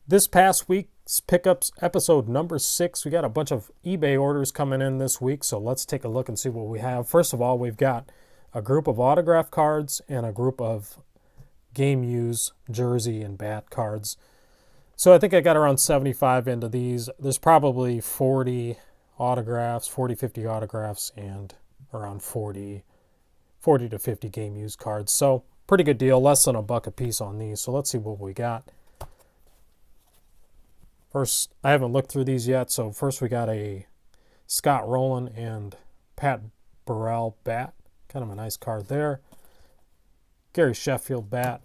This past week's pickups, episode number 6, we got a bunch of eBay orders coming in this week, so let's take a look and see what we have. First of all, we've got a group of autograph cards and a group of game use jersey and bat cards. So I think I got around 75 into these. There's probably 40 autographs, 40, 50 autographs, and around 40 to 50 game use cards. So pretty good deal, less than $1 a piece on these. So let's see what we got. First, I haven't looked through these yet, so first we got a Scott Rowland and Pat Burrell bat. Kind of a nice card there. Gary Sheffield bat.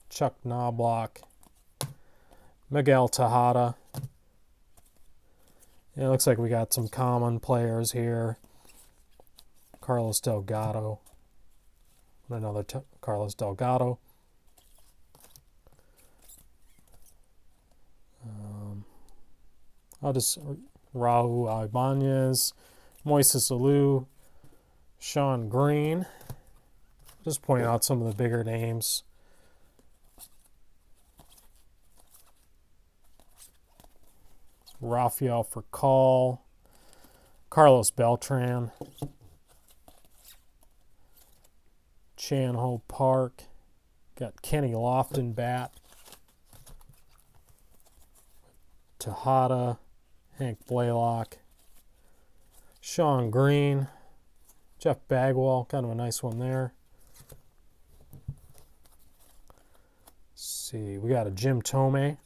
Chuck Knobloch. Miguel Tejada. It looks like we got some common players here. Carlos Delgado. Another Carlos Delgado. Raul Ibanez, Moises Alou, Sean Green. Just pointing out some of the bigger names. Rafael Furcal, Carlos Beltran, Chan Ho Park, got Kenny Lofton bat, Tejada, Hank Blaylock, Sean Green, Jeff Bagwell, kind of a nice one there. Let's see, we got a Jim Thome,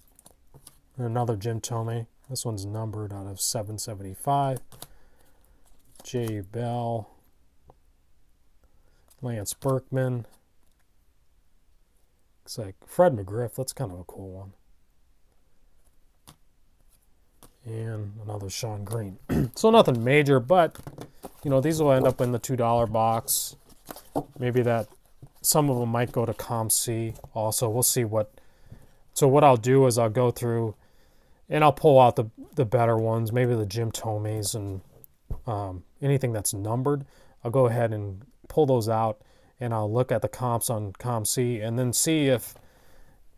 another Jim Thome. This one's numbered out of 775. Jay Bell, Lance Berkman. Looks like Fred McGriff. That's kind of a cool one. And another Sean Green. So nothing major, but you know, these will end up in the $2 box. Maybe that some of them might go to ComC also. We'll see what. So what I'll do is I'll go through and I'll pull out the better ones, maybe the Jim Thomes and anything that's numbered. I'll go ahead and pull those out and I'll look at the comps on ComC and then see if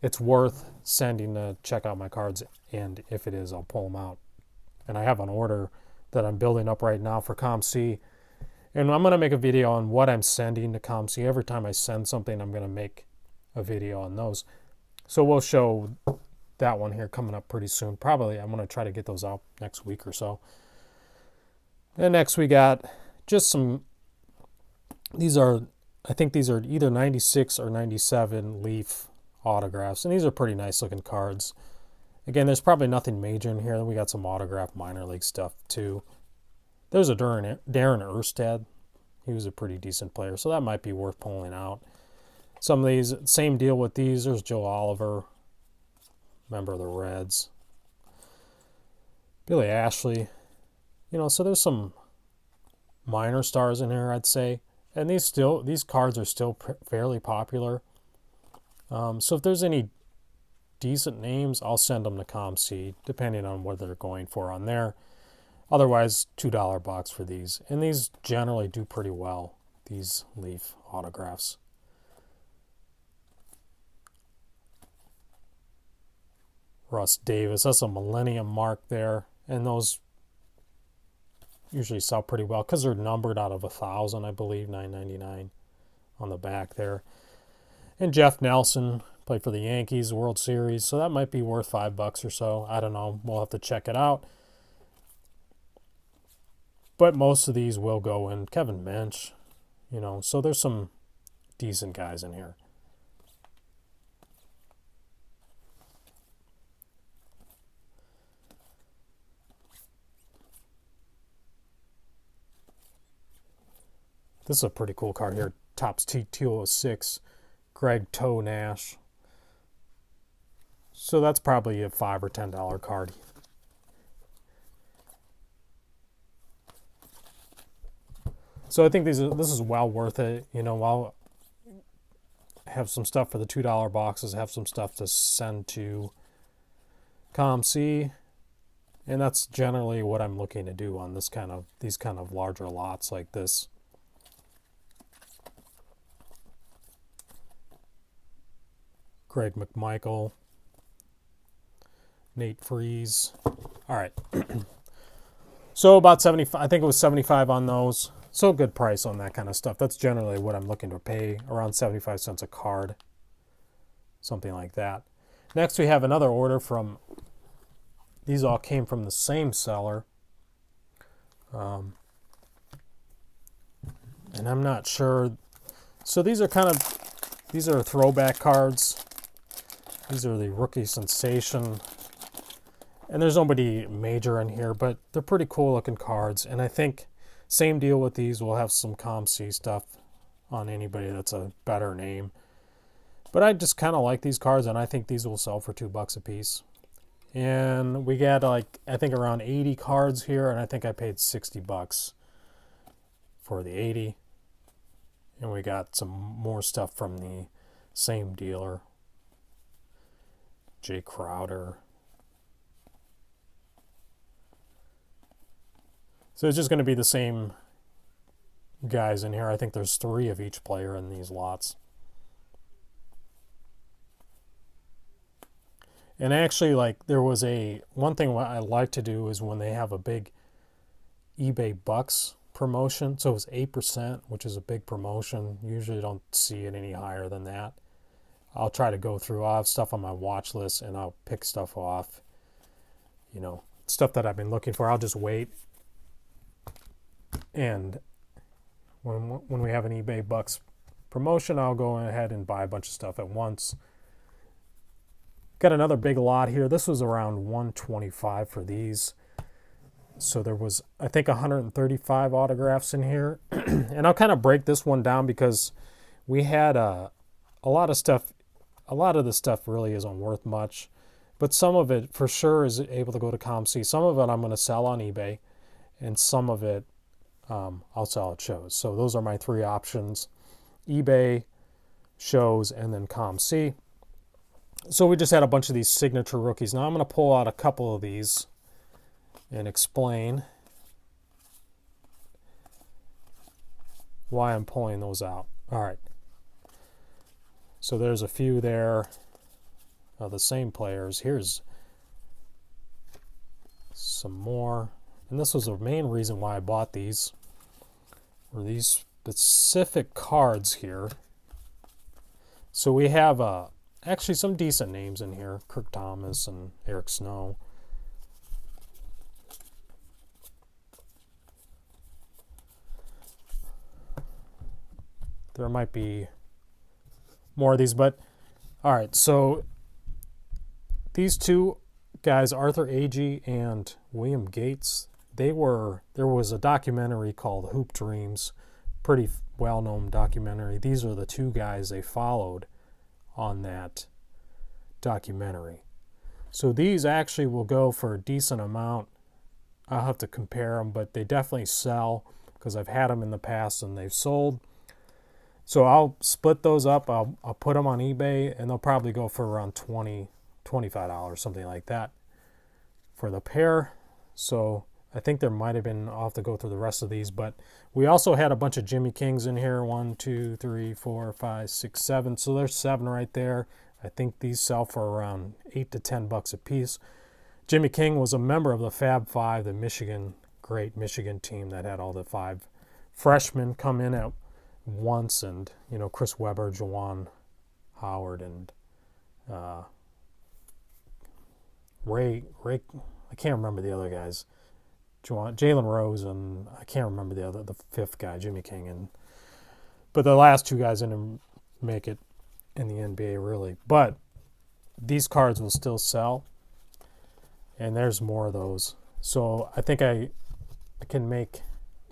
it's worth sending to check out my cards, and if it is, I'll pull them out. And I have an order that I'm building up right now for ComC, and I'm going to make a video on what I'm sending to ComC. Every time I send something, I'm going to make a video on those. So we'll show that one here coming up pretty soon. Probably I'm going to try to get those out next week or so. And next we got just some, I think these are either 96 or 97 Leaf autographs, and these are pretty nice looking cards. Again, there's probably nothing major in here. We got some autograph minor league stuff too. There's a Darren Erstad. He was a pretty decent player, so that might be worth pulling out. Some of these, same deal with these. There's Joe Oliver, member of the Reds. Billy Ashley. You know, so there's some minor stars in here, I'd say. And these cards are still fairly popular. So if there's any decent names, I'll send them to ComC, depending on what they're going for on there. Otherwise, $2 box for these. And these generally do pretty well, these Leaf autographs. Russ Davis, that's a Millennium mark there. And those usually sell pretty well because they're numbered out of 1,000, I believe, $9.99 on the back there. And Jeff Nelson played for the Yankees World Series, so that might be worth $5 or so. I don't know. We'll have to check it out. But most of these will go in. Kevin Mensch, you know, so there's some decent guys in here. This is a pretty cool card here. Topps T206. Greg Toe Nash. So that's probably a $5 or $10 card. So I think this is well worth it. You know, I'll have some stuff for the $2 boxes, have some stuff to send to ComC, and that's generally what I'm looking to do on these kind of larger lots like this. Greg McMichael, Nate Freeze. All right. So about 75, I think it was 75 on those. So good price on that kind of stuff. That's generally what I'm looking to pay, around 75 cents a card. Something like that. Next we have another order from, these all came from the same seller. And I'm not sure. So these are throwback cards. These are the Rookie Sensation. And there's nobody major in here, but they're pretty cool looking cards. And I think same deal with these. We'll have some COMC stuff on anybody that's a better name. But I just kind of like these cards, and I think these will sell for $2 a piece. And we got like, I think around 80 cards here, and I think I paid $60 for the 80. And we got some more stuff from the same dealer, Jay Crowder. So it's just going to be the same guys in here. I think there's 3 of each player in these lots. And actually, like, there was one thing I like to do is when they have a big eBay Bucks promotion. So it was 8%, which is a big promotion. Usually don't see it any higher than that. I'll try to go through. I'll have stuff on my watch list, and I'll pick stuff off. You know, stuff that I've been looking for. I'll just wait. And when we have an eBay Bucks promotion, I'll go ahead and buy a bunch of stuff at once. Got another big lot here. This was around $125 for these. So there was, I think, 135 autographs in here. And I'll kind of break this one down because we had a lot of stuff. A lot of the stuff really isn't worth much. But some of it for sure is able to go to COMC. Some of it I'm going to sell on eBay. And some of it I'll sell at shows. So those are my 3 options: eBay, shows, and then COMC. So we just had a bunch of these signature rookies. Now I'm going to pull out a couple of these and explain why I'm pulling those out. All right. So there's a few there of the same players. Here's some more. And this was the main reason why I bought these, were these specific cards here. So we have actually some decent names in here. Kirk Thomas and Eric Snow. There might be more of these, but all right. So these 2 guys, Arthur Agee and William Gates, there was a documentary called Hoop Dreams, pretty well-known documentary. These are the 2 guys they followed on that documentary. So these actually will go for a decent amount. I'll have to compare them, but they definitely sell because I've had them in the past and they've sold. So I'll split those up. I'll put them on eBay, and they'll probably go for around $20, $25, something like that for the pair. So I think there might have been, I'll have to go through the rest of these, but we also had a bunch of Jimmy Kings in here. 1, 2, 3, 4, 5, 6, 7. So there's 7 right there. I think these sell for around $8 to $10 a piece. Jimmy King was a member of the Fab Five, the great Michigan team that had all the 5 freshmen come in at once, and you know, Chris Webber, Juwan Howard, and Ray. I can't remember the other guys. Jalen Rose, and I can't remember the 5th guy, Jimmy King, but the last 2 guys didn't make it in the NBA really. But these cards will still sell, and there's more of those. So I think I can make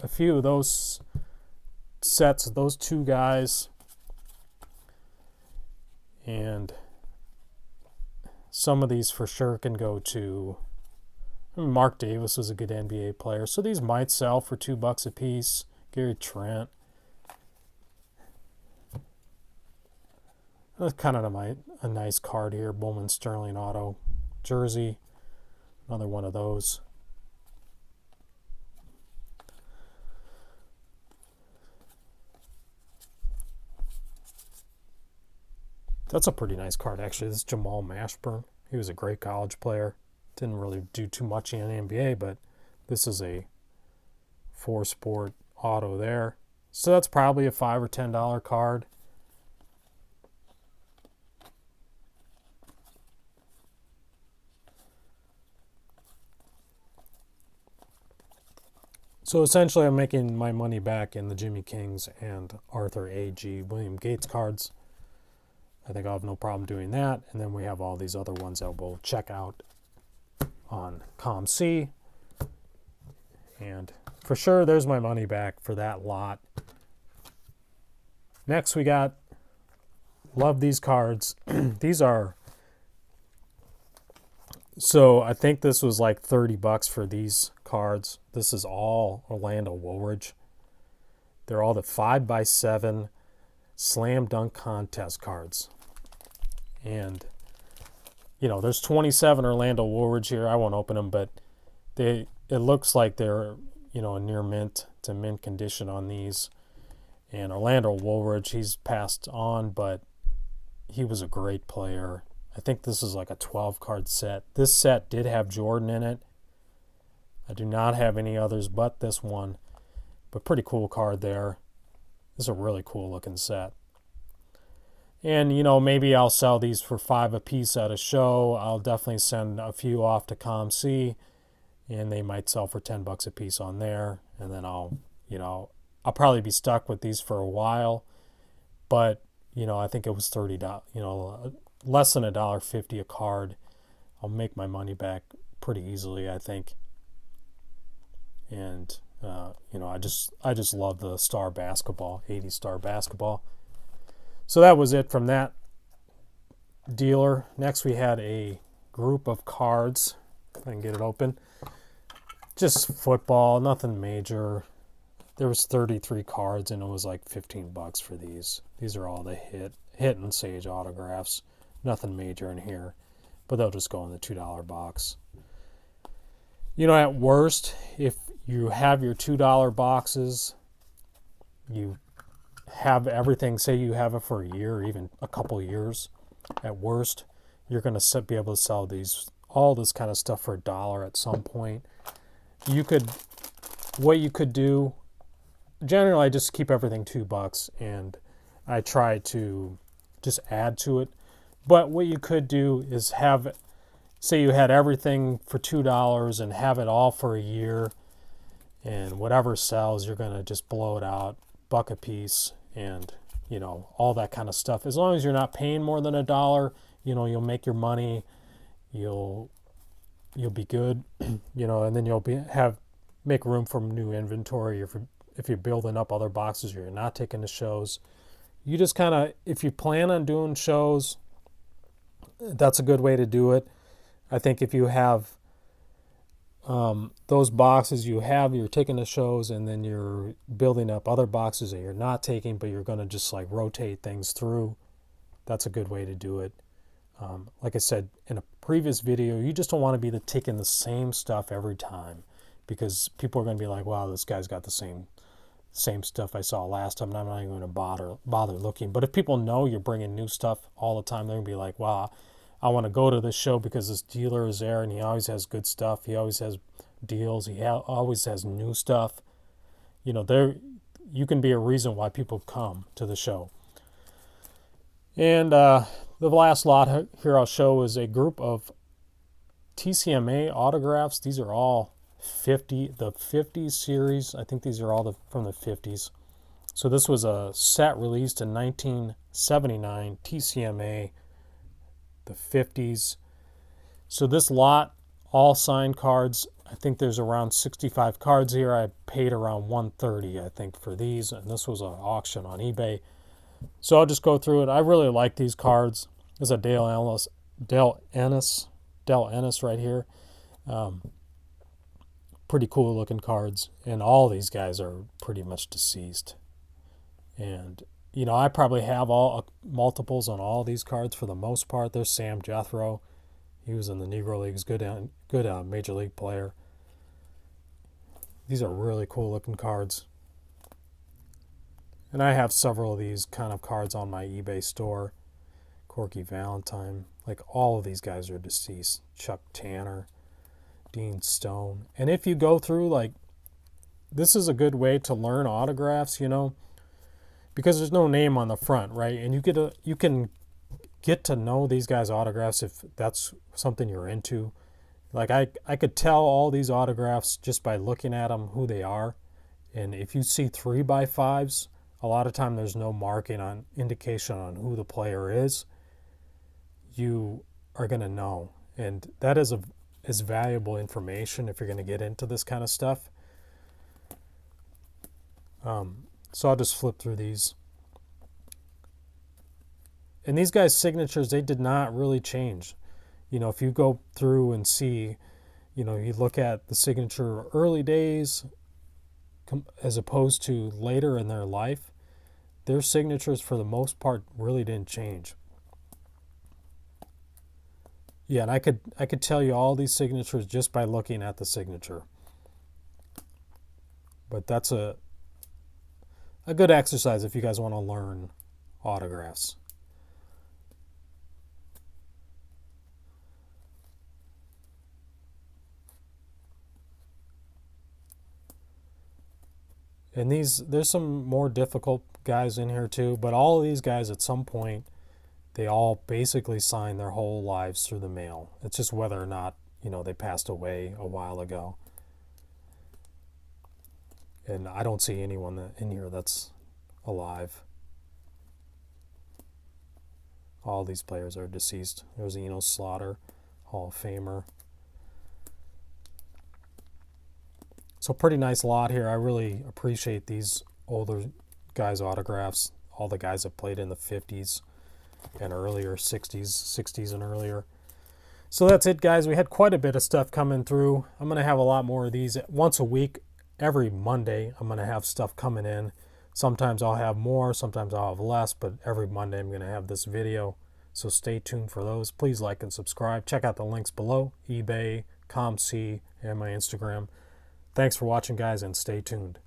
a few of those sets, those 2 guys, and some of these for sure can go to. Mark Davis was a good NBA player, so these might sell for $2 a piece. Gary Trent. That's kind of a nice card here. Bowman Sterling auto jersey. Another one of those. That's a pretty nice card, actually. This is Jamal Mashburn. He was a great college player. Didn't really do too much in NBA, but this is a 4-sport auto there. So that's probably a $5 or $10 card. So essentially I'm making my money back in the Jimmy Kings and Arthur A.G. William Gates cards. I think I'll have no problem doing that. And then we have all these other ones that we'll check out on ComC. And for sure, there's my money back for that lot. Next, we got, love these cards. These are, so I think this was like $30 for these cards. This is all Orlando Woolridge. They're all the 5x7 slam dunk contest cards. And, you know, there's 27 Orlando Woolridge here. I won't open them, but it looks like they're, you know, a near mint to mint condition on these. And Orlando Woolridge, he's passed on, but he was a great player. I think this is like a 12-card set. This set did have Jordan in it. I do not have any others but this one, but pretty cool card there. This is a really cool looking set. And, you know, maybe I'll sell these for $5 a piece at a show. I'll definitely send a few off to ComC, and they might sell for $10 a piece on there. And then I'll probably be stuck with these for a while. But, you know, I think it was $30, you know, less than $1.50 a card. I'll make my money back pretty easily, I think. And, you know, I just love the Star Basketball, 80 Star Basketball. So that was it from that dealer. Next we had a group of cards. If I can get it open. Just football, nothing major. There was 33 cards and it was like $15 for these. These are all the hit and Sage autographs. Nothing major in here. But they'll just go in the $2 box. You know, at worst, if you have your $2 boxes, you have everything, say you have it for a year or even a couple years, at worst, you're going to be able to sell all this kind of stuff for $1 at some point. What you could do, generally I just keep everything $2 and I try to just add to it. But what you could do is say you had everything for $2 and have it all for a year, and whatever sells, you're going to just blow it out, $1 a piece, and, you know, all that kind of stuff. As long as you're not paying more than $1, you know, you'll make your money, you'll be good, you know, and then you'll make room for new inventory. If you're building up other boxes or you're not taking the shows, you just kind of, if you plan on doing shows, that's a good way to do it. I think if you have those boxes you're taking the shows and then you're building up other boxes that you're not taking, but you're going to just like rotate things through, that's a good way to do it. Like I said in a previous video, you just don't want to be taking the same stuff every time, because people are going to be like, wow, this guy's got the same stuff I saw last time, and I'm not even going to bother looking. But if people know you're bringing new stuff all the time, they're going to be like, wow, I want to go to this show because this dealer is there and he always has good stuff. He always has deals. He always has new stuff. You know, you can be a reason why people come to the show. And the last lot here I'll show is a group of Tcma autographs. These are all the 50s series. I think these are all from the 50s. So this was a set released in 1979, Tcma, the 50s. So this lot, all signed cards. I think there's around 65 cards here. I paid around $130, I think, for these, and this was an auction on eBay. So I'll just go through it. I really like these cards. There's a Dale Ennis right here. Pretty cool looking cards, and all these guys are pretty much deceased. And you know, I probably have all multiples on all these cards for the most part. There's Sam Jethro. He was in the Negro Leagues, good major league player. These are really cool looking cards. And I have several of these kind of cards on my eBay store. Corky Valentine. Like, all of these guys are deceased. Chuck Tanner. Dean Stone. And if you go through, like, this is a good way to learn autographs, because there's no name on the front, right? And you can get to know these guys' autographs if that's something you're into. Like, I could tell all these autographs just by looking at them who they are. And if you see 3x5s, a lot of time there's no marking on indication on who the player is. You are going to know. And that is valuable information if you're going to get into this kind of stuff. So I'll just flip through these. And these guys' signatures, they did not really change. If you go through and see, you look at the signature early days as opposed to later in their life, their signatures for the most part really didn't change. Yeah, and I could tell you all these signatures just by looking at the signature. But that's a good exercise if you guys want to learn autographs. And there's some more difficult guys in here too, but all of these guys at some point, they all basically signed their whole lives through the mail. It's just whether or not, they passed away a while ago. And I don't see anyone in here that's alive. All these players are deceased. There's Enos Slaughter, Hall of Famer. So pretty nice lot here. I really appreciate these older guys' autographs. All the guys that played in the 50s and earlier, 60s and earlier. So that's it, guys. We had quite a bit of stuff coming through. I'm going to have a lot more of these once a week. Every Monday, I'm going to have stuff coming in. Sometimes I'll have more, sometimes I'll have less, but every Monday I'm going to have this video. So stay tuned for those. Please like and subscribe. Check out the links below, eBay, ComC, and my Instagram. Thanks for watching, guys, and stay tuned.